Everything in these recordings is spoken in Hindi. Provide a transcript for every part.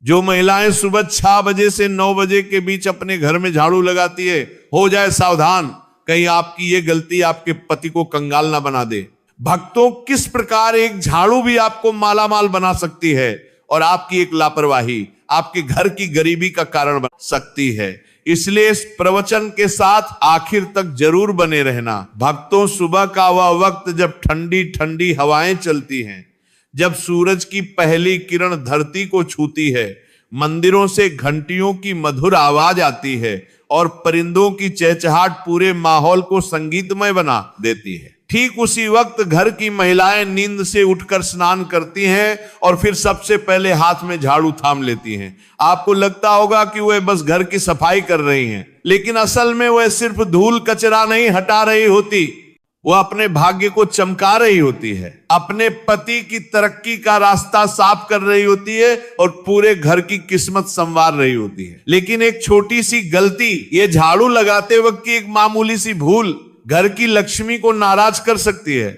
जो महिलाएं सुबह 6 बजे से 9 बजे के बीच अपने घर में झाड़ू लगाती है, हो जाए सावधान, कहीं आपकी ये गलती आपके पति को कंगाल ना बना दे। भक्तों, किस प्रकार एक झाड़ू भी आपको मालामाल बना सकती है और आपकी एक लापरवाही आपके घर की गरीबी का कारण बन सकती है। इसलिए इस प्रवचन के साथ आखिर तक जरूर बने रहना। भक्तों, सुबह का वह वक्त जब ठंडी ठंडी हवाएं चलती हैं, जब सूरज की पहली किरण धरती को छूती है, मंदिरों से घंटियों की मधुर आवाज आती है और परिंदों की चहचहाट पूरे माहौल को संगीतमय बना देती है। ठीक उसी वक्त घर की महिलाएं नींद से उठकर स्नान करती हैं और फिर सबसे पहले हाथ में झाड़ू थाम लेती हैं। आपको लगता होगा कि वह बस घर की सफाई कर रही हैं, लेकिन असल में वह सिर्फ धूल कचरा नहीं हटा रही होती, वह अपने भाग्य को चमका रही होती है, अपने पति की तरक्की का रास्ता साफ कर रही होती है और पूरे घर की किस्मत संवार रही होती है। लेकिन एक छोटी सी गलती, ये झाड़ू लगाते वक्त की एक मामूली सी भूल घर की लक्ष्मी को नाराज कर सकती है।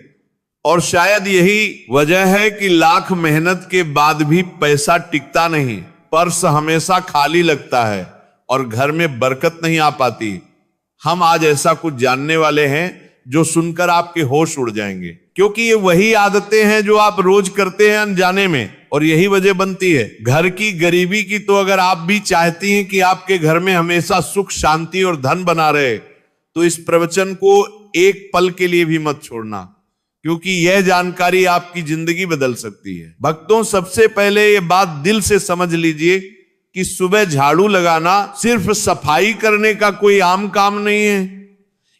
और शायद यही वजह है कि लाख मेहनत के बाद भी पैसा टिकता नहीं, पर्स हमेशा खाली लगता है और घर में बरकत नहीं आ पाती। हम आज ऐसा कुछ जानने वाले हैं जो सुनकर आपके होश उड़ जाएंगे, क्योंकि ये वही आदतें हैं जो आप रोज करते हैं अनजाने में, और यही वजह बनती है घर की गरीबी की। तो अगर आप भी चाहती हैं कि आपके घर में हमेशा सुख, शांति और धन बना रहे, तो इस प्रवचन को एक पल के लिए भी मत छोड़ना, क्योंकि यह जानकारी आपकी जिंदगी बदल सकती है। भक्तों, सबसे पहले यह बात दिल से समझ लीजिए कि सुबह झाड़ू लगाना सिर्फ सफाई करने का कोई आम काम नहीं है।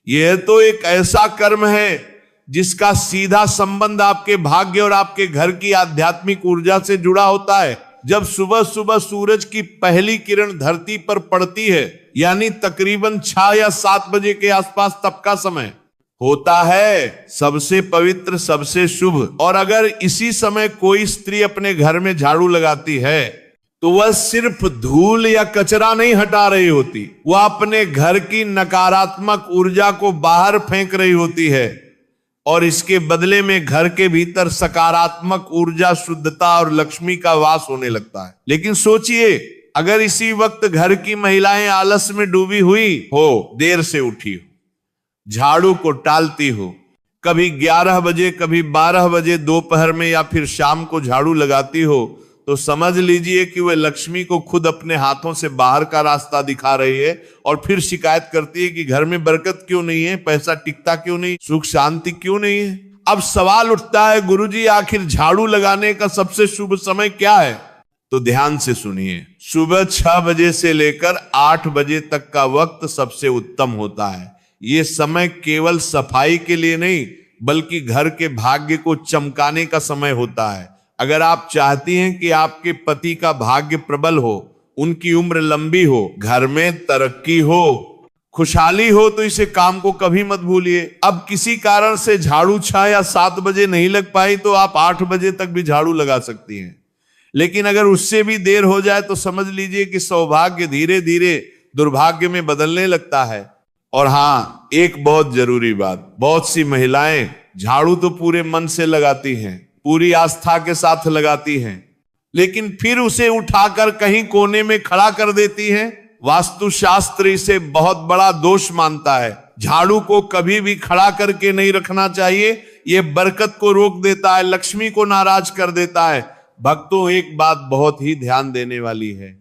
यह तो एक ऐसा कर्म है जिसका सीधा संबंध आपके भाग्य और आपके घर की आध्यात्मिक ऊर्जा से जुड़ा होता है। जब सुबह सुबह सूरज की पहली किरण धरती पर पड़ती है, यानी तकरीबन 6 या 7 बजे के आसपास, तब का समय होता है सबसे पवित्र, सबसे शुभ। और अगर इसी समय कोई स्त्री अपने घर में झाड़ू लगाती है तो वह सिर्फ धूल या कचरा नहीं हटा रही होती, वह अपने घर की नकारात्मक ऊर्जा को बाहर फेंक रही होती है और इसके बदले में घर के भीतर सकारात्मक ऊर्जा, शुद्धता और लक्ष्मी का वास होने लगता है। लेकिन सोचिए, अगर इसी वक्त घर की महिलाएं आलस में डूबी हुई हो, देर से उठी हो, झाड़ू को टालती हो, कभी 11 बजे, कभी 12 बजे दोपहर में या फिर शाम को झाड़ू लगाती हो, तो समझ लीजिए कि वह लक्ष्मी को खुद अपने हाथों से बाहर का रास्ता दिखा रही है और फिर शिकायत करती है कि घर में बरकत क्यों नहीं है, पैसा टिकता क्यों नहीं, सुख शांति क्यों नहीं है। अब सवाल उठता है, गुरुजी आखिर झाड़ू लगाने का सबसे शुभ समय क्या है? तो ध्यान से सुनिए, सुबह 6 बजे से लेकर 8 बजे तक का वक्त सबसे उत्तम होता है। ये समय केवल सफाई के लिए नहीं, बल्कि घर के भाग्य को चमकाने का समय होता है। अगर आप चाहती हैं कि आपके पति का भाग्य प्रबल हो, उनकी उम्र लंबी हो, घर में तरक्की हो, खुशहाली हो, तो इसे काम को कभी मत भूलिए। अब किसी कारण से झाड़ू 6 या 7 बजे नहीं लग पाई तो आप 8 बजे तक भी झाड़ू लगा सकती हैं। लेकिन अगर उससे भी देर हो जाए तो समझ लीजिए कि सौभाग्य धीरे धीरे दुर्भाग्य में बदलने लगता है। और हाँ, एक बहुत जरूरी बात, बहुत सी महिलाएं झाड़ू तो पूरे मन से लगाती हैं, पूरी आस्था के साथ लगाती हैं, लेकिन फिर उसे उठाकर कहीं कोने में खड़ा कर देती हैं। वास्तुशास्त्र इसे बहुत बड़ा दोष मानता है। झाड़ू को कभी भी खड़ा करके नहीं रखना चाहिए, यह बरकत को रोक देता है, लक्ष्मी को नाराज कर देता है। भक्तों, एक बात बहुत ही ध्यान देने वाली है,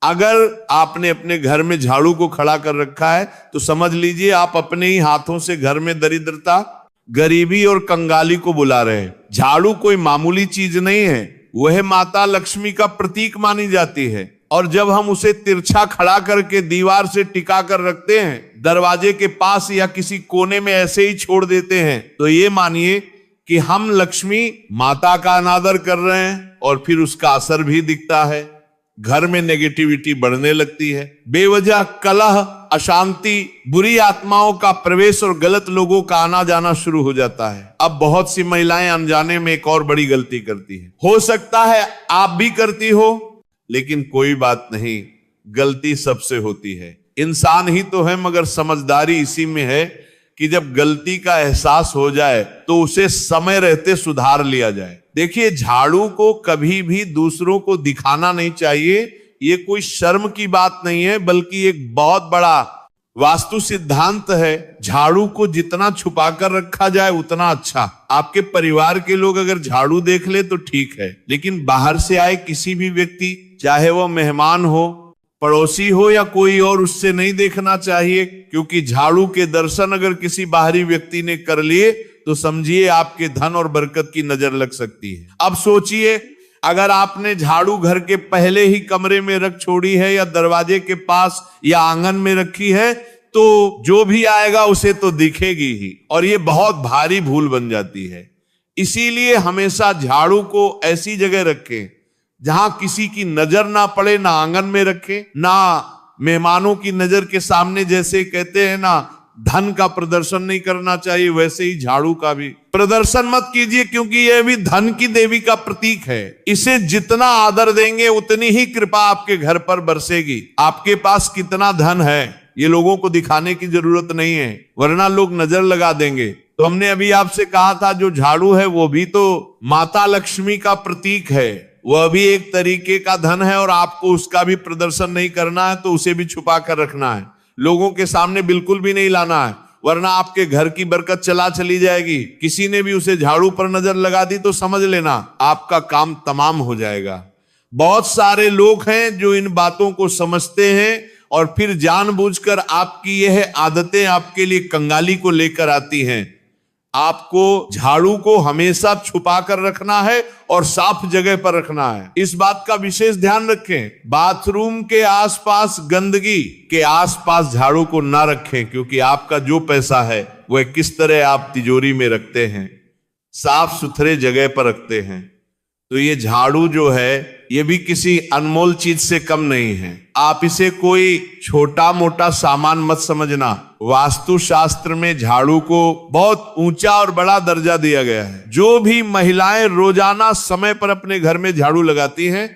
अगर आपने अपने घर में झाड़ू को खड़ा कर रखा है तो समझ लीजिए आप अपने ही हाथों से घर में दरिद्रता, गरीबी और कंगाली को बुला रहे हैं। झाड़ू कोई मामूली चीज नहीं है, वह माता लक्ष्मी का प्रतीक मानी जाती है। और जब हम उसे तिरछा खड़ा करके दीवार से टिका कर रखते हैं, दरवाजे के पास या किसी कोने में ऐसे ही छोड़ देते हैं, तो ये मानिए कि हम लक्ष्मी माता का अनादर कर रहे हैं और फिर उसका असर भी दिखता है। घर में नेगेटिविटी बढ़ने लगती है, बेवजह कलह, अशांति, बुरी आत्माओं का प्रवेश और गलत लोगों का आना जाना शुरू हो जाता है। अब बहुत सी महिलाएं अनजाने में एक और बड़ी गलती करती है। हो सकता है आप भी करती हो, लेकिन कोई बात नहीं, गलती सबसे होती है। इंसान ही तो है, मगर समझदारी इसी में है कि जब गलती का एहसास हो जाए तो उसे समय रहते सुधार लिया जाए। देखिए, झाड़ू को कभी भी दूसरों को दिखाना नहीं चाहिए। ये कोई शर्म की बात नहीं है, बल्कि एक बहुत बड़ा वास्तु सिद्धांत है। झाड़ू को जितना छुपा कर रखा जाए उतना अच्छा। आपके परिवार के लोग अगर झाड़ू देख ले तो ठीक है, लेकिन बाहर से आए किसी भी व्यक्ति, चाहे वो मेहमान हो, पड़ोसी हो या कोई और, उससे नहीं देखना चाहिए। क्योंकि झाड़ू के दर्शन अगर किसी बाहरी व्यक्ति ने कर लिए तो समझिए आपके धन और बरकत की नजर लग सकती है। अब सोचिए, अगर आपने झाड़ू घर के पहले ही कमरे में रख छोड़ी है या दरवाजे के पास या आंगन में रखी है, तो जो भी आएगा उसे तो दिखेगी ही, और ये बहुत भारी भूल बन जाती है। इसीलिए हमेशा झाड़ू को ऐसी जगह रखें जहां किसी की नजर ना पड़े, ना आंगन में रखें, ना मेहमानों की नजर के सामने। जैसे कहते हैं ना, धन का प्रदर्शन नहीं करना चाहिए, वैसे ही झाड़ू का भी प्रदर्शन मत कीजिए, क्योंकि यह भी धन की देवी का प्रतीक है। इसे जितना आदर देंगे उतनी ही कृपा आपके घर पर बरसेगी। आपके पास कितना धन है ये लोगों को दिखाने की जरूरत नहीं है, वरना लोग नजर लगा देंगे। तो हमने अभी आपसे कहा था, जो झाड़ू है वो भी तो माता लक्ष्मी का प्रतीक है, वह भी एक तरीके का धन है, और आपको उसका भी प्रदर्शन नहीं करना है, तो उसे भी छुपा कर रखना है। लोगों के सामने बिल्कुल भी नहीं लाना है, वरना आपके घर की बरकत चली जाएगी। किसी ने भी उसे झाड़ू पर नजर लगा दी तो समझ लेना आपका काम तमाम हो जाएगा। बहुत सारे लोग हैं जो इन बातों को समझते हैं और फिर जानबूझकर आपकी यह आदतें आपके लिए कंगाली को लेकर आती हैं। आपको झाड़ू को हमेशा छुपा कर रखना है और साफ जगह पर रखना है। इस बात का विशेष ध्यान रखें। बाथरूम के आसपास, गंदगी के आसपास झाड़ू को ना रखें, क्योंकि आपका जो पैसा है वह किस तरह आप तिजोरी में रखते हैं, साफ सुथरे जगह पर रखते हैं। तो ये झाड़ू जो है ये भी किसी अनमोल चीज से कम नहीं है। आप इसे कोई छोटा मोटा सामान मत समझना। वास्तु शास्त्र में झाड़ू को बहुत ऊंचा और बड़ा दर्जा दिया गया है। जो भी महिलाएं रोजाना समय पर अपने घर में झाड़ू लगाती हैं,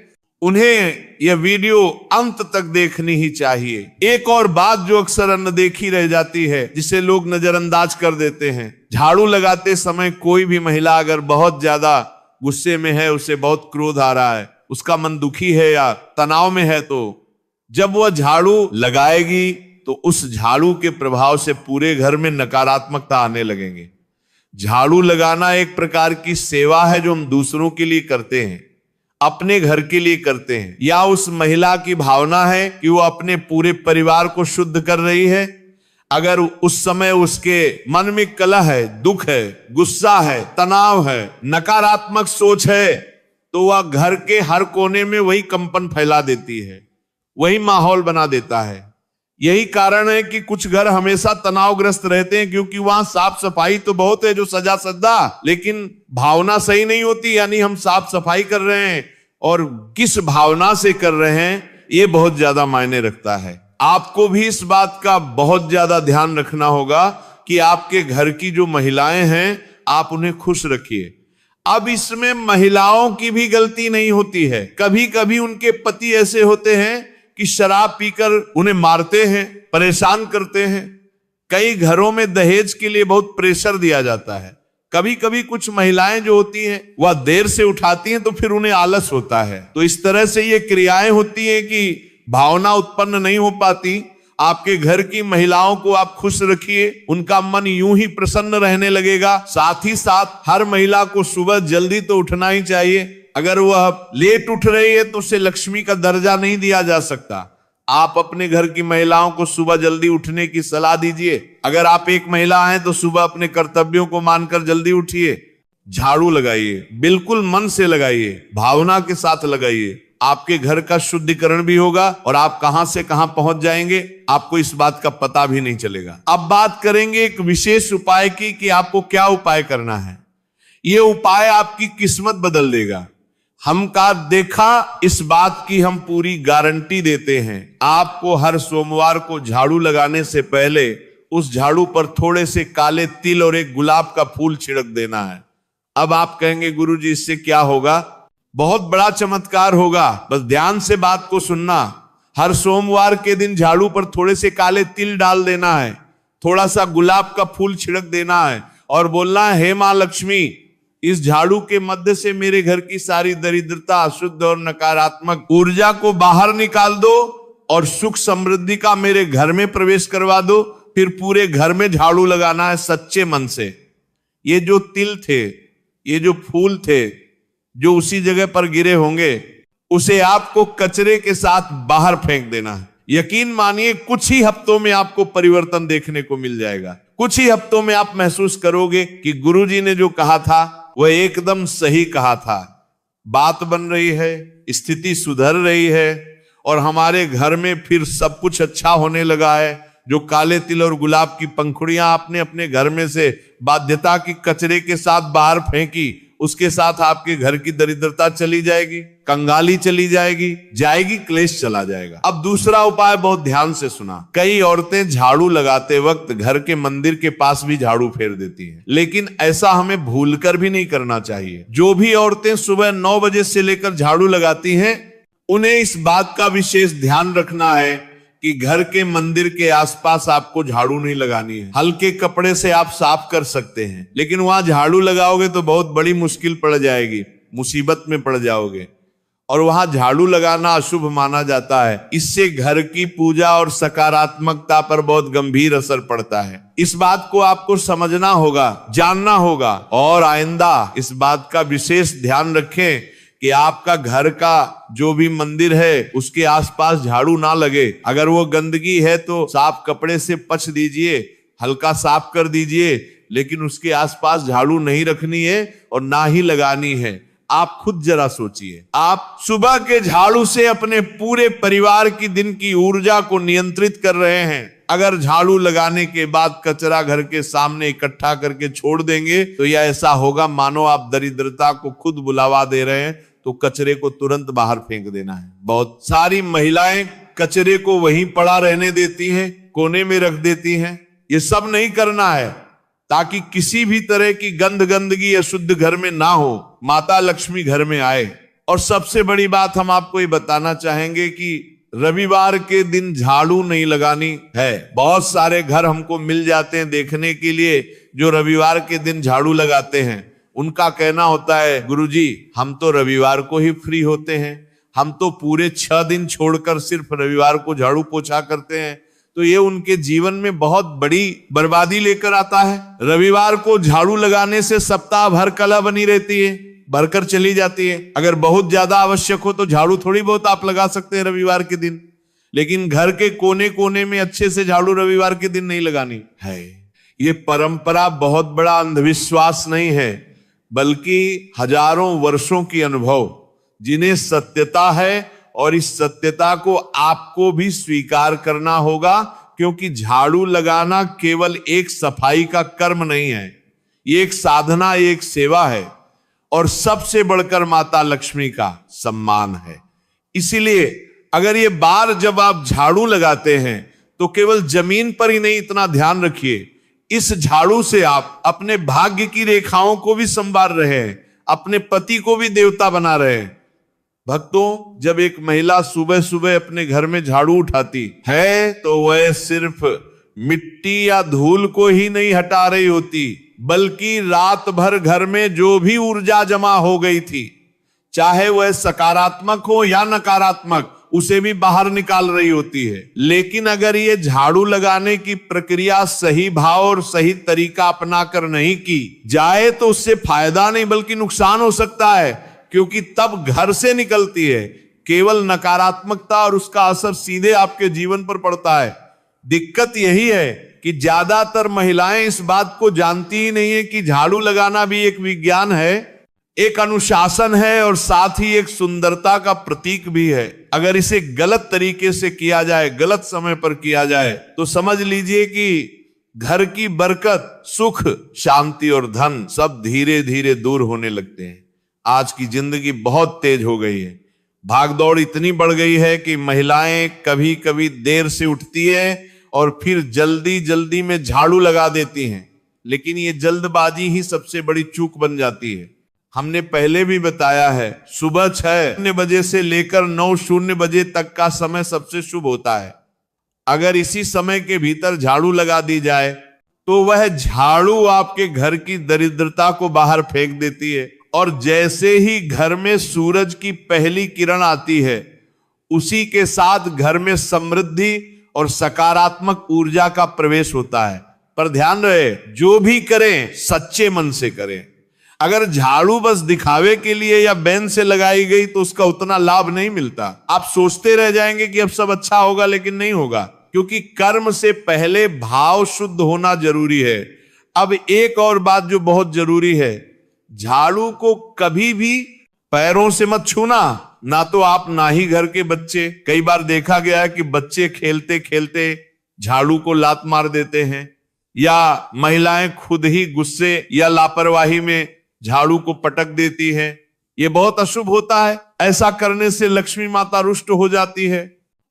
उन्हें यह वीडियो अंत तक देखनी ही चाहिए। एक और बात जो अक्सर अनदेखी रह जाती है, जिसे लोग नजरअंदाज कर देते हैं, झाड़ू लगाते समय कोई भी महिला अगर बहुत ज्यादा गुस्से में है, उसे बहुत क्रोध आ रहा है, उसका मन दुखी है या तनाव में है, तो जब वह झाड़ू लगाएगी तो उस झाड़ू के प्रभाव से पूरे घर में नकारात्मकता आने लगेंगे। झाड़ू लगाना एक प्रकार की सेवा है जो हम दूसरों के लिए करते हैं, अपने घर के लिए करते हैं, या उस महिला की भावना है कि वो अपने पूरे परिवार को शुद्ध कर रही है। अगर उस समय उसके मन में कलह है, दुख है, गुस्सा है, तनाव है, नकारात्मक सोच है, तो वह घर के हर कोने में वही कंपन फैला देती है, वही माहौल बना देता है। यही कारण है कि कुछ घर हमेशा तनावग्रस्त रहते हैं, क्योंकि वहां साफ सफाई तो बहुत है, जो सजा सज्जा, लेकिन भावना सही नहीं होती। यानी हम साफ सफाई कर रहे हैं और किस भावना से कर रहे हैं, ये बहुत ज्यादा मायने रखता है। आपको भी इस बात का बहुत ज्यादा ध्यान रखना होगा कि आपके घर की जो महिलाएं हैं, आप उन्हें खुश रखिए। अब इसमें महिलाओं की भी गलती नहीं होती है। कभी कभी उनके पति ऐसे होते हैं कि शराब पीकर उन्हें मारते हैं, परेशान करते हैं। कई घरों में दहेज के लिए बहुत प्रेशर दिया जाता है। कभी कभी कुछ महिलाएं जो होती हैं वह देर से उठाती हैं, तो फिर उन्हें आलस होता है। तो इस तरह से ये क्रियाएं होती हैं कि भावना उत्पन्न नहीं हो पाती। आपके घर की महिलाओं को आप खुश रखिए, उनका मन यूं ही प्रसन्न रहने लगेगा। साथ ही साथ हर महिला को सुबह जल्दी तो उठना ही चाहिए। अगर वह लेट उठ रही है तो उसे लक्ष्मी का दर्जा नहीं दिया जा सकता। आप अपने घर की महिलाओं को सुबह जल्दी उठने की सलाह दीजिए। अगर आप एक महिला हैं तो सुबह अपने कर्तव्यों को मानकर जल्दी उठिए। झाड़ू लगाइए, बिल्कुल मन से लगाइए, भावना के साथ लगाइए। आपके घर का शुद्धिकरण भी होगा और आप कहां से कहां पहुंच जाएंगे, आपको इस बात का पता भी नहीं चलेगा। अब बात करेंगे एक विशेष उपाय की कि आपको क्या उपाय करना है। यह उपाय आपकी किस्मत बदल देगा। हम का देखा इस बात की हम पूरी गारंटी देते हैं। आपको हर सोमवार को झाड़ू लगाने से पहले उस झाड़ू पर थोड़े से काले तिल और एक गुलाब का फूल छिड़क देना है। अब आप कहेंगे गुरुजी इससे क्या होगा? बहुत बड़ा चमत्कार होगा। बस ध्यान से बात को सुनना। हर सोमवार के दिन झाड़ू पर थोड़े से काले तिल डाल देना है, थोड़ा सा गुलाब का फूल छिड़क देना है और बोलना है, हे मां लक्ष्मी, इस झाड़ू के मध्य से मेरे घर की सारी दरिद्रता, अशुद्ध और नकारात्मक ऊर्जा को बाहर निकाल दो और सुख समृद्धि का मेरे घर में प्रवेश करवा दो। फिर पूरे घर में झाड़ू लगाना है सच्चे मन से। ये जो तिल थे, ये जो फूल थे, जो उसी जगह पर गिरे होंगे, उसे आपको कचरे के साथ बाहर फेंक देना है। यकीन मानिए कुछ ही हफ्तों में आपको परिवर्तन देखने को मिल जाएगा। कुछ ही हफ्तों में आप महसूस करोगे कि गुरुजी ने जो कहा था वह एकदम सही कहा था। बात बन रही है, स्थिति सुधर रही है और हमारे घर में फिर सब कुछ अच्छा होने लगा है। जो काले तिल और गुलाब की पंखुड़ियां आपने अपने घर में से बाध्यता की कचरे के साथ बाहर फेंकी, उसके साथ आपके घर की दरिद्रता चली जाएगी, कंगाली चली जाएगी, क्लेश चला जाएगा। अब दूसरा उपाय बहुत ध्यान से सुना। कई औरतें झाड़ू लगाते वक्त घर के मंदिर के पास भी झाड़ू फेर देती हैं, लेकिन ऐसा हमें भूलकर भी नहीं करना चाहिए। जो भी औरतें सुबह 9 बजे से लेकर झाड़ू लगाती हैं, उन्हें इस बात का विशेष ध्यान रखना है कि घर के मंदिर के आसपास आपको झाड़ू नहीं लगानी है। हल्के कपड़े से आप साफ कर सकते हैं, लेकिन वहां झाड़ू लगाओगे तो बहुत बड़ी मुश्किल पड़ जाएगी, मुसीबत में पड़ जाओगे। और वहां झाड़ू लगाना अशुभ माना जाता है। इससे घर की पूजा और सकारात्मकता पर बहुत गंभीर असर पड़ता है। इस बात को आपको समझना होगा, जानना होगा और आइंदा इस बात का विशेष ध्यान रखें कि आपका घर का जो भी मंदिर है उसके आसपास झाड़ू ना लगे। अगर वो गंदगी है तो साफ कपड़े से पोंछ दीजिए, हल्का साफ कर दीजिए, लेकिन उसके आसपास झाड़ू नहीं रखनी है और ना ही लगानी है। आप खुद जरा सोचिए, आप सुबह के झाड़ू से अपने पूरे परिवार की दिन की ऊर्जा को नियंत्रित कर रहे हैं। अगर झाड़ू लगाने के बाद कचरा घर के सामने इकट्ठा करके छोड़ देंगे तो यह ऐसा होगा मानो आप दरिद्रता को खुद बुलावा दे रहे हैं। तो कचरे को तुरंत बाहर फेंक देना है। बहुत सारी महिलाएं कचरे को वहीं पड़ा रहने देती हैं, कोने में रख देती हैं। ये सब नहीं करना है ताकि किसी भी तरह की गंदगी अशुद्ध घर में ना हो, माता लक्ष्मी घर में आए। और सबसे बड़ी बात हम आपको ये बताना चाहेंगे कि रविवार के दिन झाड़ू नहीं लगानी है। बहुत सारे घर हमको मिल जाते हैं देखने के लिए जो रविवार के दिन झाड़ू लगाते हैं। उनका कहना होता है, गुरुजी हम तो रविवार को ही फ्री होते हैं, हम तो पूरे 6 दिन छोड़कर सिर्फ रविवार को झाड़ू पोछा करते हैं। तो ये उनके जीवन में बहुत बड़ी बर्बादी लेकर आता है। रविवार को झाड़ू लगाने से सप्ताह भर कला बनी रहती है, भरकर चली जाती है। अगर बहुत ज्यादा आवश्यक हो तो झाड़ू थोड़ी बहुत आप लगा सकते हैं रविवार के दिन, लेकिन घर के कोने कोने में अच्छे से झाड़ू रविवार के दिन नहीं लगानी है। ये परंपरा बहुत बड़ा अंधविश्वास नहीं है, बल्कि हजारों वर्षों की अनुभव, जिन्हें सत्यता है। और इस सत्यता को आपको भी स्वीकार करना होगा, क्योंकि झाड़ू लगाना केवल एक सफाई का कर्म नहीं है, ये एक साधना, एक सेवा है और सबसे बढ़कर माता लक्ष्मी का सम्मान है। इसीलिए अगर ये बार जब आप झाड़ू लगाते हैं तो केवल जमीन पर ही नहीं, इतना ध्यान रखिए, इस झाड़ू से आप अपने भाग्य की रेखाओं को भी संवार रहे हैं, अपने पति को भी देवता बना रहे हैं। भक्तों, जब एक महिला सुबह सुबह अपने घर में झाड़ू उठाती है तो वह सिर्फ मिट्टी या धूल को ही नहीं हटा रही होती, बल्कि रात भर घर में जो भी ऊर्जा जमा हो गई थी, चाहे वह सकारात्मक हो या नकारात्मक, उसे भी बाहर निकाल रही होती है। लेकिन अगर ये झाड़ू लगाने की प्रक्रिया सही भाव और सही तरीका अपनाकर नहीं की जाए तो उससे फायदा नहीं बल्कि नुकसान हो सकता है, क्योंकि तब घर से निकलती है केवल नकारात्मकता और उसका असर सीधे आपके जीवन पर पड़ता है। दिक्कत यही है कि ज्यादातर महिलाएं इस बात को जानती ही नहीं है कि झाड़ू लगाना भी एक विज्ञान है, एक अनुशासन है और साथ ही एक सुंदरता का प्रतीक भी है। अगर इसे गलत तरीके से किया जाए, गलत समय पर किया जाए, तो समझ लीजिए कि घर की बरकत, सुख, शांति और धन सब धीरे धीरे दूर होने लगते हैं। आज की जिंदगी बहुत तेज हो गई है, भागदौड़ इतनी बढ़ गई है कि महिलाएं कभी कभी देर से उठती है और फिर जल्दी जल्दी में झाड़ू लगा देती हैं। लेकिन ये जल्दबाजी ही सबसे बड़ी चूक बन जाती है। हमने पहले भी बताया है, सुबह 6 बजे से लेकर 9:00 बजे तक का समय सबसे शुभ होता है। अगर इसी समय के भीतर झाड़ू लगा दी जाए तो वह झाड़ू आपके घर की दरिद्रता को बाहर फेंक देती है। और जैसे ही घर में सूरज की पहली किरण आती है, उसी के साथ घर में समृद्धि और सकारात्मक ऊर्जा का प्रवेश होता है। पर ध्यान रहे, जो भी करें सच्चे मन से करें। अगर झाड़ू बस दिखावे के लिए या बैन से लगाई गई तो उसका उतना लाभ नहीं मिलता। आप सोचते रह जाएंगे कि अब सब अच्छा होगा, लेकिन नहीं होगा, क्योंकि कर्म से पहले भाव शुद्ध होना जरूरी है। अब एक और बात जो बहुत जरूरी है, झाड़ू को कभी भी पैरों से मत छूना, ना तो आप ना ही घर के बच्चे। कई बार देखा गया है कि बच्चे खेलते खेलते झाड़ू को लात मार देते हैं, या महिलाएं खुद ही गुस्से या लापरवाही में झाड़ू को पटक देती है। यह बहुत अशुभ होता है। ऐसा करने से लक्ष्मी माता रुष्ट हो जाती है,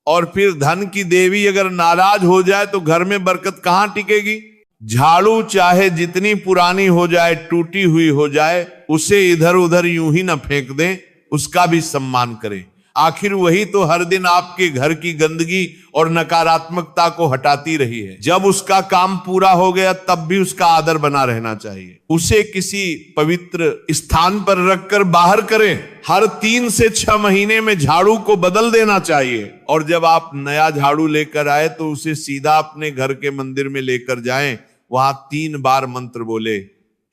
और फिर धन की देवी अगर नाराज हो जाए तो घर में बरकत कहां टिकेगी। झाड़ू चाहे जितनी पुरानी हो जाए, टूटी हुई हो जाए, उसे इधर उधर यूं ही ना फेंक दें, उसका भी सम्मान करें। आखिर वही तो हर दिन आपके घर की गंदगी और नकारात्मकता को हटाती रही है। जब उसका काम पूरा हो गया तब भी उसका आदर बना रहना चाहिए। उसे किसी पवित्र स्थान पर रखकर बाहर करें। हर 3 से 6 महीने में झाड़ू को बदल देना चाहिए। और जब आप नया झाड़ू लेकर आए तो उसे सीधा अपने घर के मंदिर में लेकर जाएं। वहां 3 बार मंत्र बोले,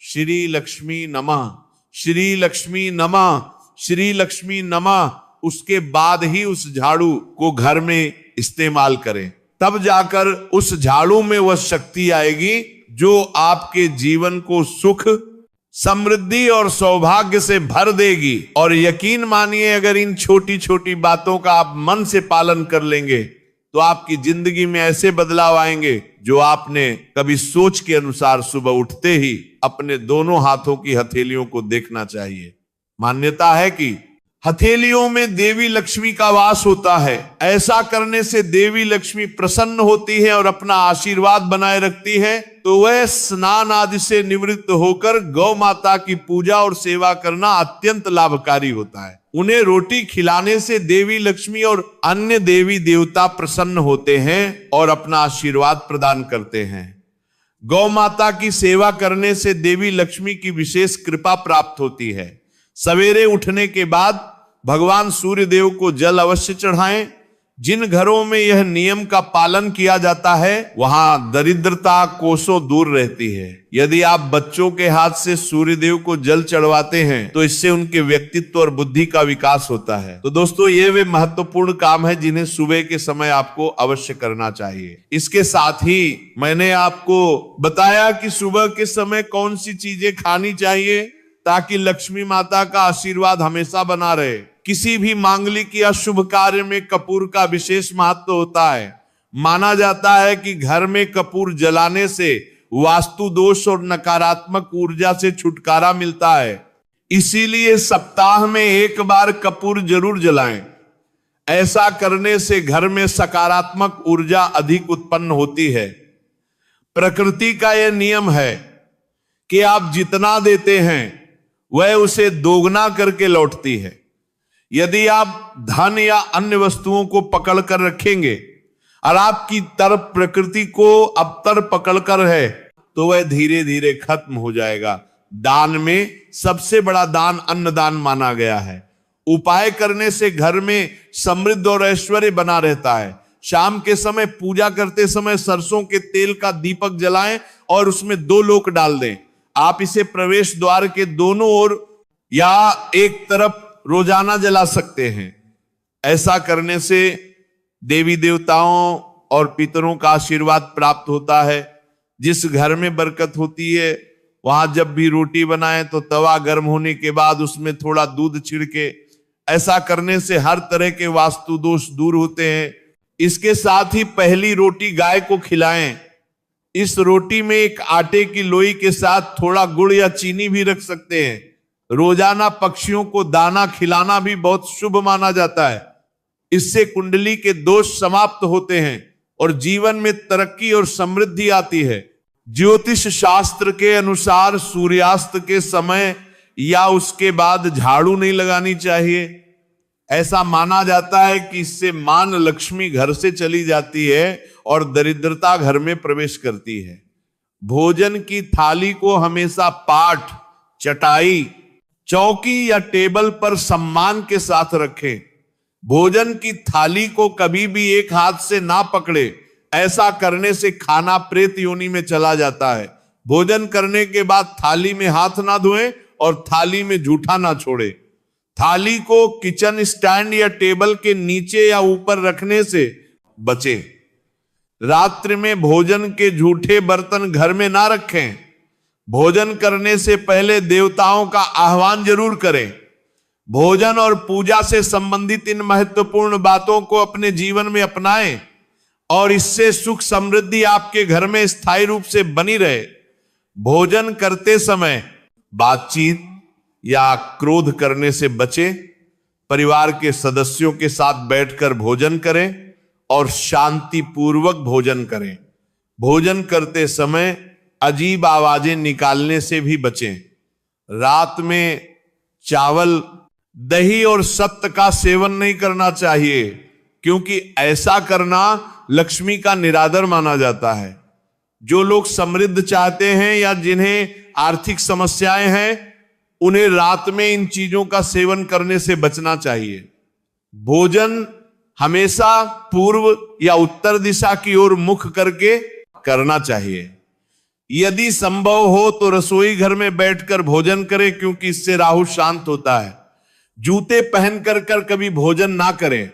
श्री लक्ष्मी नमः, श्री लक्ष्मी नमः, श्री लक्ष्मी नमः। उसके बाद ही उस झाड़ू को घर में इस्तेमाल करें। तब जाकर उस झाड़ू में वह शक्ति आएगी जो आपके जीवन को सुख, समृद्धि और सौभाग्य से भर देगी। और यकीन मानिए, अगर इन छोटी छोटी बातों का आप मन से पालन कर लेंगे तो आपकी जिंदगी में ऐसे बदलाव आएंगे जो आपने कभी सोच के अनुसार सुबह उठते ही अपने दोनों हाथों की हथेलियों को देखना चाहिए। मान्यता है कि हथेलियों में देवी लक्ष्मी का वास होता है। ऐसा करने से देवी लक्ष्मी प्रसन्न होती है और अपना आशीर्वाद बनाए रखती है। तो वह स्नान आदि से निवृत्त होकर गौ माता की पूजा और सेवा करना अत्यंत लाभकारी होता है। उन्हें रोटी खिलाने से देवी लक्ष्मी और अन्य देवी देवता प्रसन्न होते हैं और अपना आशीर्वाद प्रदान करते हैं। गौ माता की सेवा करने से देवी लक्ष्मी की विशेष कृपा प्राप्त होती है। सवेरे उठने के बाद भगवान सूर्य देव को जल अवश्य चढ़ाएं। जिन घरों में यह नियम का पालन किया जाता है वहां दरिद्रता कोसों दूर रहती है। यदि आप बच्चों के हाथ से सूर्य देव को जल चढ़वाते हैं तो इससे उनके व्यक्तित्व और बुद्धि का विकास होता है। तो दोस्तों, ये वे महत्वपूर्ण काम है जिन्हें सुबह के समय आपको अवश्य करना चाहिए। इसके साथ ही मैंने आपको बताया कि सुबह के समय कौन सी चीजें खानी चाहिए ताकि लक्ष्मी माता का आशीर्वाद हमेशा बना रहे। किसी भी मांगलिक या शुभ कार्य में कपूर का विशेष महत्व होता है। माना जाता है कि घर में कपूर जलाने से वास्तु दोष और नकारात्मक ऊर्जा से छुटकारा मिलता है। इसीलिए सप्ताह में 1 बार कपूर जरूर जलाएं। ऐसा करने से घर में सकारात्मक ऊर्जा अधिक उत्पन्न होती है। प्रकृति का यह नियम है कि आप जितना देते हैं वह उसे दोगुना करके लौटती है। यदि आप धन या अन्य वस्तुओं को पकड़ कर रखेंगे और आपकी तरफ प्रकृति को अबतर पकड़कर है तो वह धीरे धीरे खत्म हो जाएगा। दान में सबसे बड़ा दान अन्नदान माना गया है। उपाय करने से घर में समृद्धि और ऐश्वर्य बना रहता है। शाम के समय पूजा करते समय सरसों के तेल का दीपक जलाएं और उसमें 2 लोक डाल दें। आप इसे प्रवेश द्वार के दोनों ओर या एक तरफ रोजाना जला सकते हैं। ऐसा करने से देवी देवताओं और पितरों का आशीर्वाद प्राप्त होता है। जिस घर में बरकत होती है वहां जब भी रोटी बनाएं तो तवा गर्म होने के बाद उसमें थोड़ा दूध छिड़के। ऐसा करने से हर तरह के वास्तु दोष दूर होते हैं। इसके साथ ही पहली रोटी गाय को खिलाएं। इस रोटी में एक आटे की लोई के साथ थोड़ा गुड़ या चीनी भी रख सकते हैं। रोजाना पक्षियों को दाना खिलाना भी बहुत शुभ माना जाता है। इससे कुंडली के दोष समाप्त होते हैं और जीवन में तरक्की और समृद्धि आती है। ज्योतिष शास्त्र के अनुसार सूर्यास्त के समय या उसके बाद झाड़ू नहीं लगानी चाहिए। ऐसा माना जाता है कि इससे मान लक्ष्मी घर से चली जाती है और दरिद्रता घर में प्रवेश करती है। भोजन की थाली को हमेशा पाट, चटाई, चौकी या टेबल पर सम्मान के साथ रखें। भोजन की थाली को कभी भी एक हाथ से ना पकड़े, ऐसा करने से खाना प्रेत योनि में चला जाता है। भोजन करने के बाद थाली में हाथ ना धोएं और थाली में जूठा ना छोड़े। थाली को किचन स्टैंड या टेबल के नीचे या ऊपर रखने से बचें। रात्रि में भोजन के झूठे बर्तन घर में ना रखें। भोजन करने से पहले देवताओं का आह्वान जरूर करें। भोजन और पूजा से संबंधित इन महत्वपूर्ण बातों को अपने जीवन में अपनाएं और इससे सुख समृद्धि आपके घर में स्थायी रूप से बनी रहे। भोजन करते समय बातचीत या क्रोध करने से बचें। परिवार के सदस्यों के साथ बैठकर भोजन करें और शांति पूर्वक भोजन करें। भोजन करते समय अजीब आवाजें निकालने से भी बचें। रात में चावल, दही और सत्त का सेवन नहीं करना चाहिए, क्योंकि ऐसा करना लक्ष्मी का निरादर माना जाता है। जो लोग समृद्ध चाहते हैं या जिन्हें आर्थिक समस्याएं हैं, उन्हें रात में इन चीजों का सेवन करने से बचना चाहिए। भोजन हमेशा पूर्व या उत्तर दिशा की ओर मुख करके करना चाहिए। यदि संभव हो तो रसोई घर में बैठकर भोजन करें, क्योंकि इससे राहु शांत होता है। जूते पहनकर कभी भोजन ना करें।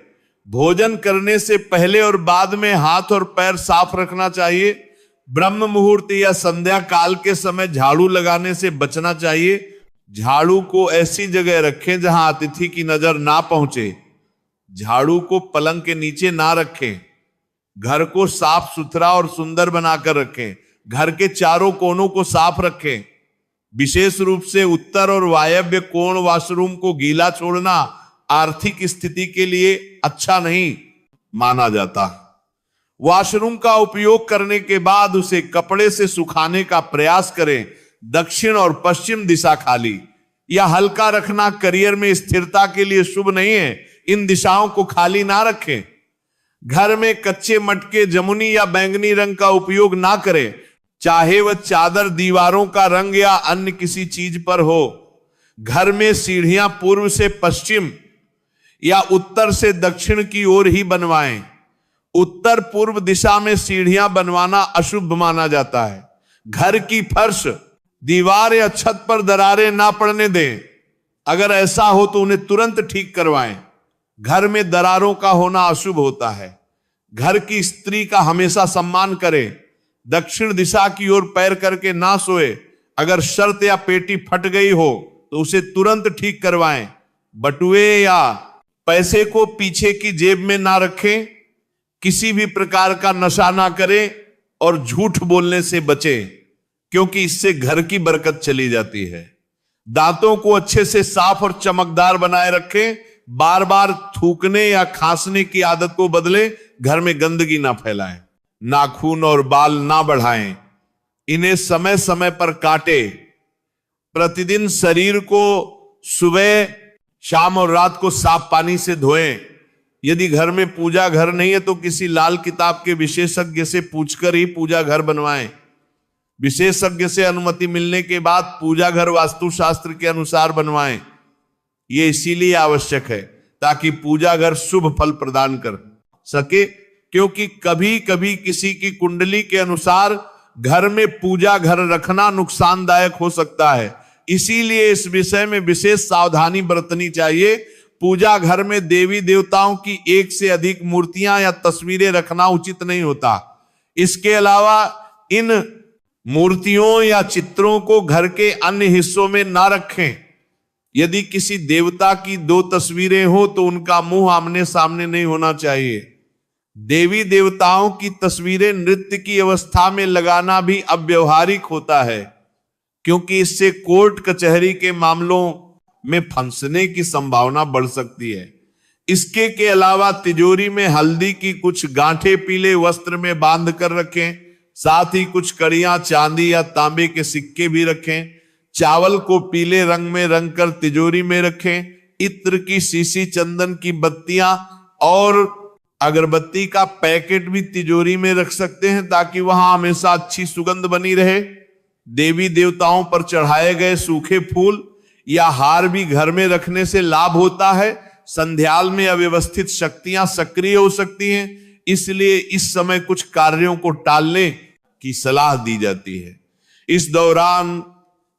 भोजन करने से पहले और बाद में हाथ और पैर साफ रखना चाहिए। ब्रह्म मुहूर्त या संध्या काल के समय झाड़ू लगाने से बचना चाहिए। झाड़ू को ऐसी जगह रखें जहां अतिथि की नजर ना पहुंचे। झाड़ू को पलंग के नीचे ना रखें। घर को साफ सुथरा और सुंदर बनाकर रखें। घर के चारों कोनों को साफ रखें। विशेष रूप से उत्तर और वायव्य कोण वॉशरूम को गीला छोड़ना आर्थिक स्थिति के लिए अच्छा नहीं माना जाता। वॉशरूम का उपयोग करने के बाद उसे कपड़े से सुखाने का प्रयास करें। दक्षिण और पश्चिम दिशा खाली या हल्का रखना करियर में स्थिरता के लिए शुभ नहीं है। इन दिशाओं को खाली ना रखें। घर में कच्चे मटके, जमुनी या बैंगनी रंग का उपयोग ना करें, चाहे वह चादर, दीवारों का रंग या अन्य किसी चीज पर हो। घर में सीढ़ियां पूर्व से पश्चिम या उत्तर से दक्षिण की ओर ही बनवाएं। उत्तर पूर्व दिशा में सीढ़ियां बनवाना अशुभ माना जाता है। घर की फर्श, दीवार या छत पर दरारें ना पड़ने दें। अगर ऐसा हो तो उन्हें तुरंत ठीक करवाएं। घर में दरारों का होना अशुभ होता है। घर की स्त्री का हमेशा सम्मान करें। दक्षिण दिशा की ओर पैर करके ना सोए। अगर शर्त या पेटी फट गई हो तो उसे तुरंत ठीक करवाएं। बटुए या पैसे को पीछे की जेब में ना रखें। किसी भी प्रकार का नशा ना करें और झूठ बोलने से बचें, क्योंकि इससे घर की बरकत चली जाती है। दांतों को अच्छे से साफ और चमकदार बनाए रखें। बार बार थूकने या खांसने की आदत को बदलें। घर में गंदगी ना फैलाएं। नाखून और बाल ना बढ़ाएं। इन्हें समय समय पर काटें। प्रतिदिन शरीर को सुबह, शाम और रात को साफ पानी से धोएं। यदि घर में पूजा घर नहीं है तो किसी लाल किताब के विशेषज्ञ से पूछकर ही पूजा घर बनवाएं। विशेषज्ञ से अनुमति मिलने के बाद पूजा घर वास्तुशास्त्र के अनुसार बनवाएं। यह इसीलिए आवश्यक है ताकि पूजा घर शुभ फल प्रदान कर सके, क्योंकि कभी कभी किसी की कुंडली के अनुसार घर में पूजा घर रखना नुकसानदायक हो सकता है। इसीलिए इस विषय में विशेष सावधानी बरतनी चाहिए। पूजा घर में देवी देवताओं की एक से अधिक मूर्तियां या तस्वीरें रखना उचित नहीं होता। इसके अलावा इन मूर्तियों या चित्रों को घर के अन्य हिस्सों में ना रखें। यदि किसी देवता की 2 तस्वीरें हो तो उनका मुंह आमने सामने नहीं होना चाहिए। देवी देवताओं की तस्वीरें नृत्य की अवस्था में लगाना भी अव्यवहारिक होता है, क्योंकि इससे कोर्ट कचहरी के मामलों में फंसने की संभावना बढ़ सकती है। इसके के अलावा तिजोरी में हल्दी की कुछ गांठें पीले वस्त्र में बांध कर रखें। साथ ही कुछ कड़ियां चांदी या तांबे के सिक्के भी रखें। चावल को पीले रंग में रंग कर तिजोरी में रखें। इत्र की शीशी, चंदन की बत्तियां और अगरबत्ती का पैकेट भी तिजोरी में रख सकते हैं ताकि वहां हमेशा अच्छी सुगंध बनी रहे। देवी देवताओं पर चढ़ाए गए सूखे फूल या हार भी घर में रखने से लाभ होता है। संध्याल में अव्यवस्थित शक्तियां सक्रिय हो सकती हैं, इसलिए इस समय कुछ कार्यों को टालने की सलाह दी जाती है। इस दौरान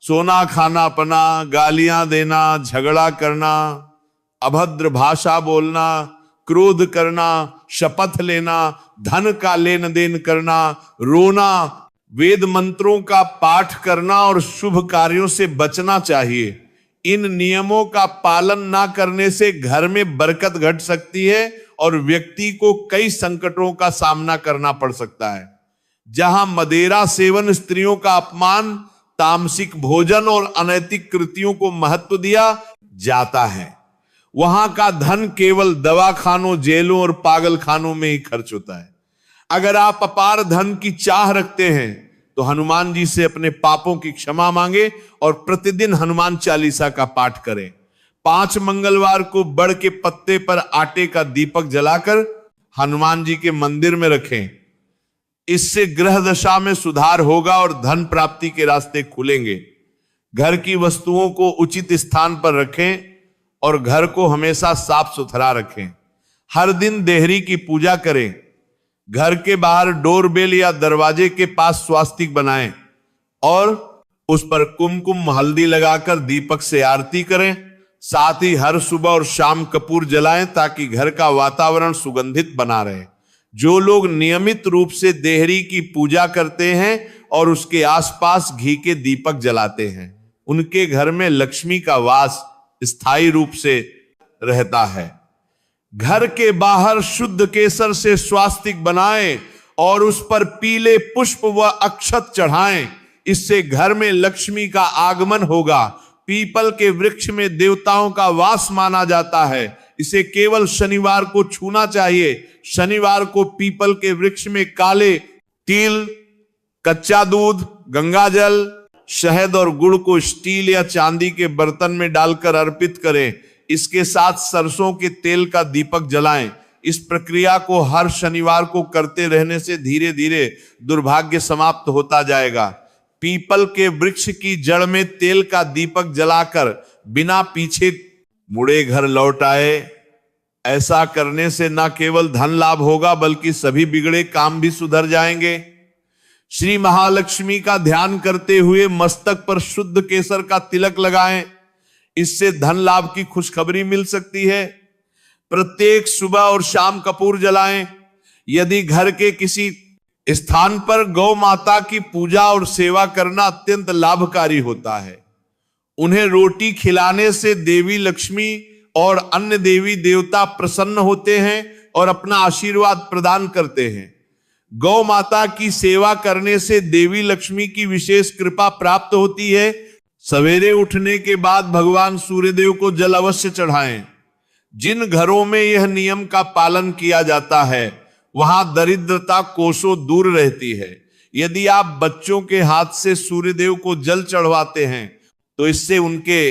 सोना खाना पना, गालियां देना, झगड़ा करना, अभद्र भाषा बोलना, क्रोध करना, शपथ लेना, धन का लेन देन करना, रोना, वेद मंत्रों का पाठ करना और शुभ कार्यों से बचना चाहिए। इन नियमों का पालन ना करने से घर में बरकत घट सकती है और व्यक्ति को कई संकटों का सामना करना पड़ सकता है। जहां मदिरा सेवन, स्त्रियों का अपमान, तामसिक भोजन और अनैतिक कृतियों को महत्व दिया जाता है, वहां का धन केवल दवाखानों, जेलों और पागलखानों में ही खर्च होता है। अगर आप अपार धन की चाह रखते हैं तो हनुमान जी से अपने पापों की क्षमा मांगे और प्रतिदिन हनुमान चालीसा का पाठ करें। 5 मंगलवार को बड़ के पत्ते पर आटे का दीपक जलाकर हनुमान जी के मंदिर में रखें। इससे ग्रह दशा में सुधार होगा और धन प्राप्ति के रास्ते खुलेंगे। घर की वस्तुओं को उचित स्थान पर रखें और घर को हमेशा साफ सुथरा रखें। हर दिन देहरी की पूजा करें। घर के बाहर डोरबेल या दरवाजे के पास स्वास्तिक बनाएं और उस पर कुमकुम हल्दी लगाकर दीपक से आरती करें। साथ ही हर सुबह और शाम कपूर जलाएं ताकि घर का वातावरण सुगंधित बना रहे। जो लोग नियमित रूप से देहरी की पूजा करते हैं और उसके आसपास घी के दीपक जलाते हैं, उनके घर में लक्ष्मी का वास स्थायी रूप से रहता है। घर के बाहर शुद्ध केसर से स्वास्तिक बनाएं और उस पर पीले पुष्प व अक्षत चढ़ाएं। इससे घर में लक्ष्मी का आगमन होगा। पीपल के वृक्ष में देवताओं का वास माना जाता है। इसे केवल शनिवार को छूना चाहिए। शनिवार को पीपल के वृक्ष में काले तिल, कच्चा दूध, गंगाजल, शहद और गुड़ को स्टील या चांदी के बर्तन में डालकर अर्पित करें। इसके साथ सरसों के तेल का दीपक जलाएं। इस प्रक्रिया को हर शनिवार को करते रहने से धीरे धीरे दुर्भाग्य समाप्त होता जाएगा। पीपल के वृक्ष की जड़ में तेल का दीपक जलाकर बिना पीछे मुड़े घर लौट आए। ऐसा करने से न केवल धन लाभ होगा बल्कि सभी बिगड़े काम भी सुधर जाएंगे। श्री महालक्ष्मी का ध्यान करते हुए मस्तक पर शुद्ध केसर का तिलक लगाएं। इससे धन लाभ की खुशखबरी मिल सकती है। प्रत्येक सुबह और शाम कपूर जलाएं। यदि घर के किसी स्थान पर गौ माता की पूजा और सेवा करना अत्यंत लाभकारी होता है। उन्हें रोटी खिलाने से देवी लक्ष्मी और अन्य देवी देवता प्रसन्न होते हैं और अपना आशीर्वाद प्रदान करते हैं। गौ माता की सेवा करने से देवी लक्ष्मी की विशेष कृपा प्राप्त होती है। सवेरे उठने के बाद भगवान सूर्यदेव को जल अवश्य चढ़ाएं। जिन घरों में यह नियम का पालन किया जाता है वहां दरिद्रता कोसों दूर रहती है। यदि आप बच्चों के हाथ से सूर्यदेव को जल चढ़वाते हैं तो इससे उनके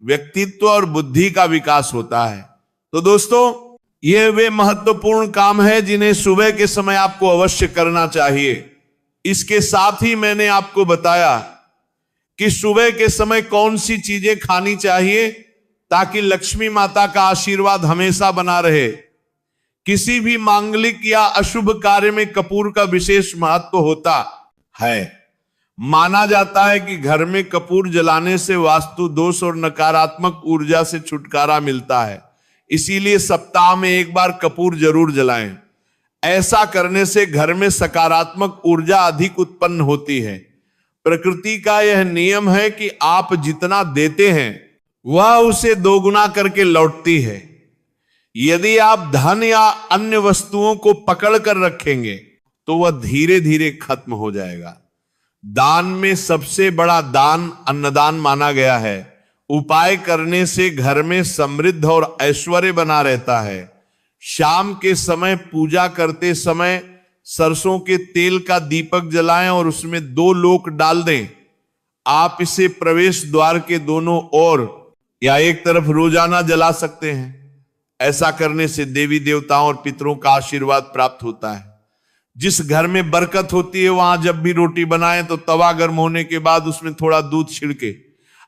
व्यक्तित्व और बुद्धि का विकास होता है। तो दोस्तों, ये वे महत्वपूर्ण काम है जिन्हें सुबह के समय आपको अवश्य करना चाहिए। इसके साथ ही मैंने आपको बताया कि सुबह के समय कौन सी चीजें खानी चाहिए ताकि लक्ष्मी माता का आशीर्वाद हमेशा बना रहे। किसी भी मांगलिक या अशुभ कार्य में कपूर का विशेष महत्व होता है। माना जाता है कि घर में कपूर जलाने से वास्तु दोष और नकारात्मक ऊर्जा से छुटकारा मिलता है। इसीलिए सप्ताह में एक बार कपूर जरूर जलाएं। ऐसा करने से घर में सकारात्मक ऊर्जा अधिक उत्पन्न होती है। प्रकृति का यह नियम है कि आप जितना देते हैं वह उसे दोगुना करके लौटती है। यदि आप धन या अन्य वस्तुओं को पकड़ कर रखेंगे तो वह धीरे धीरे खत्म हो जाएगा। दान में सबसे बड़ा दान अन्नदान माना गया है। उपाय करने से घर में समृद्ध और ऐश्वर्य बना रहता है। शाम के समय पूजा करते समय सरसों के तेल का दीपक जलाएं और उसमें 2 लोक डाल दें। आप इसे प्रवेश द्वार के दोनों ओर या एक तरफ रोजाना जला सकते हैं। ऐसा करने से देवी देवताओं और पितरों का आशीर्वाद प्राप्त होता है। जिस घर में बरकत होती है वहां जब भी रोटी बनाएं तो तवा गर्म होने के बाद उसमें थोड़ा दूध छिड़के।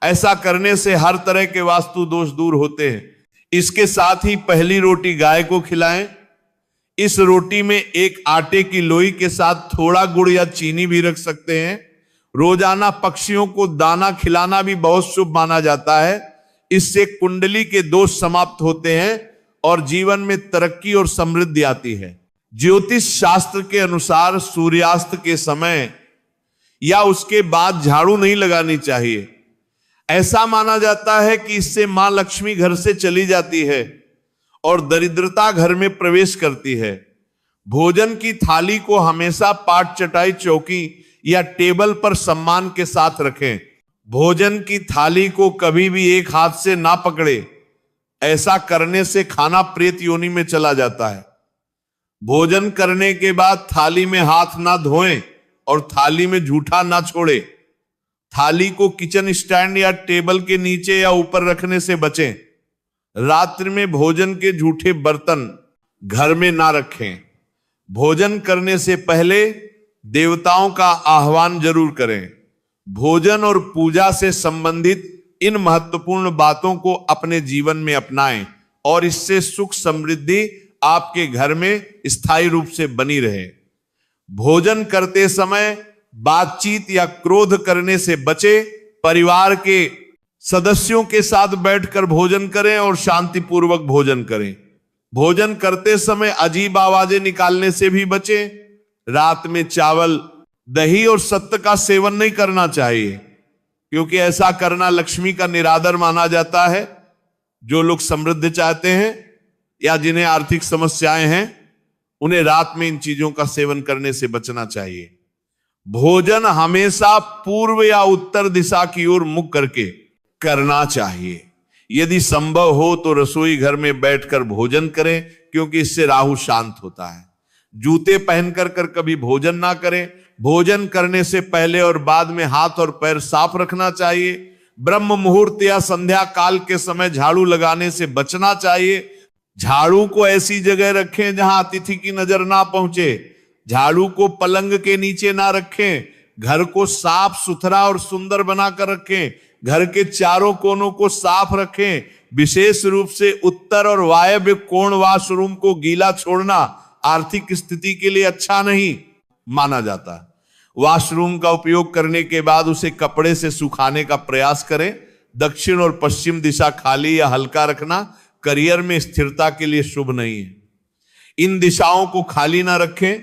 ऐसा करने से हर तरह के वास्तु दोष दूर होते हैं। इसके साथ ही पहली रोटी गाय को खिलाएं। इस रोटी में एक आटे की लोई के साथ थोड़ा गुड़ या चीनी भी रख सकते हैं। रोजाना पक्षियों को दाना खिलाना भी बहुत शुभ माना जाता है। इससे कुंडली के दोष समाप्त होते हैं और जीवन में तरक्की और समृद्धि आती है। ज्योतिष शास्त्र के अनुसार सूर्यास्त के समय या उसके बाद झाड़ू नहीं लगानी चाहिए। ऐसा माना जाता है कि इससे मां लक्ष्मी घर से चली जाती है और दरिद्रता घर में प्रवेश करती है। भोजन की थाली को हमेशा पाट चटाई चौकी या टेबल पर सम्मान के साथ रखें। भोजन की थाली को कभी भी एक हाथ से ना पकड़े। ऐसा करने से खाना प्रेत योनि में चला जाता है। भोजन करने के बाद थाली में हाथ ना धोएं और थाली में जूठा ना छोड़े। थाली को किचन स्टैंड या टेबल के नीचे या ऊपर रखने से बचें। रात्रि में भोजन के जूठे बर्तन घर में ना रखें। भोजन करने से पहले देवताओं का आह्वान जरूर करें। भोजन और पूजा से संबंधित इन महत्वपूर्ण बातों को अपने जीवन में अपनाएं और इससे सुख समृद्धि आपके घर में स्थायी रूप से बनी रहे। भोजन करते समय बातचीत या क्रोध करने से बचे। परिवार के सदस्यों के साथ बैठकर भोजन करें और शांतिपूर्वक भोजन करें। भोजन करते समय अजीब आवाजें निकालने से भी बचें। रात में चावल, दही और सत्तू का सेवन नहीं करना चाहिए, क्योंकि ऐसा करना लक्ष्मी का निरादर माना जाता है। जो लोग समृद्धि चाहते हैं या जिन्हें आर्थिक समस्याएं हैं, उन्हें रात में इन चीजों का सेवन करने से बचना चाहिए। भोजन हमेशा पूर्व या उत्तर दिशा की ओर मुख करके करना चाहिए। यदि संभव हो तो रसोई घर में बैठकर भोजन करें, क्योंकि इससे राहु शांत होता है। जूते पहनकर कभी भोजन ना करें। भोजन करने से पहले और बाद में हाथ और पैर साफ रखना चाहिए। ब्रह्म मुहूर्त या संध्या काल के समय झाड़ू लगाने से बचना चाहिए। झाड़ू को ऐसी जगह रखें जहां अतिथि की नजर ना पहुंचे। झाड़ू को पलंग के नीचे ना रखें। घर को साफ सुथरा और सुंदर बनाकर रखें। घर के चारों कोनों को साफ रखें। विशेष रूप से उत्तर और वायव्य कोण वॉशरूम को गीला छोड़ना आर्थिक स्थिति के लिए अच्छा नहीं माना जाता। वॉशरूम का उपयोग करने के बाद उसे कपड़े से सुखाने का प्रयास करें। दक्षिण और पश्चिम दिशा खाली या हल्का रखना करियर में स्थिरता के लिए शुभ नहीं है। इन दिशाओं को खाली ना रखें।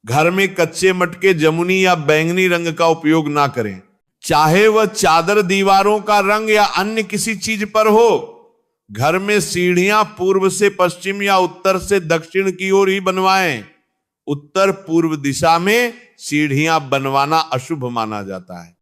घर में कच्चे मटके, जमुनी या बैंगनी रंग का उपयोग ना करें, चाहे वह चादर, दीवारों का रंग या अन्य किसी चीज पर हो। घर में सीढ़ियां पूर्व से पश्चिम या उत्तर से दक्षिण की ओर ही बनवाएं। उत्तर पूर्व दिशा में सीढ़ियां बनवाना अशुभ माना जाता है।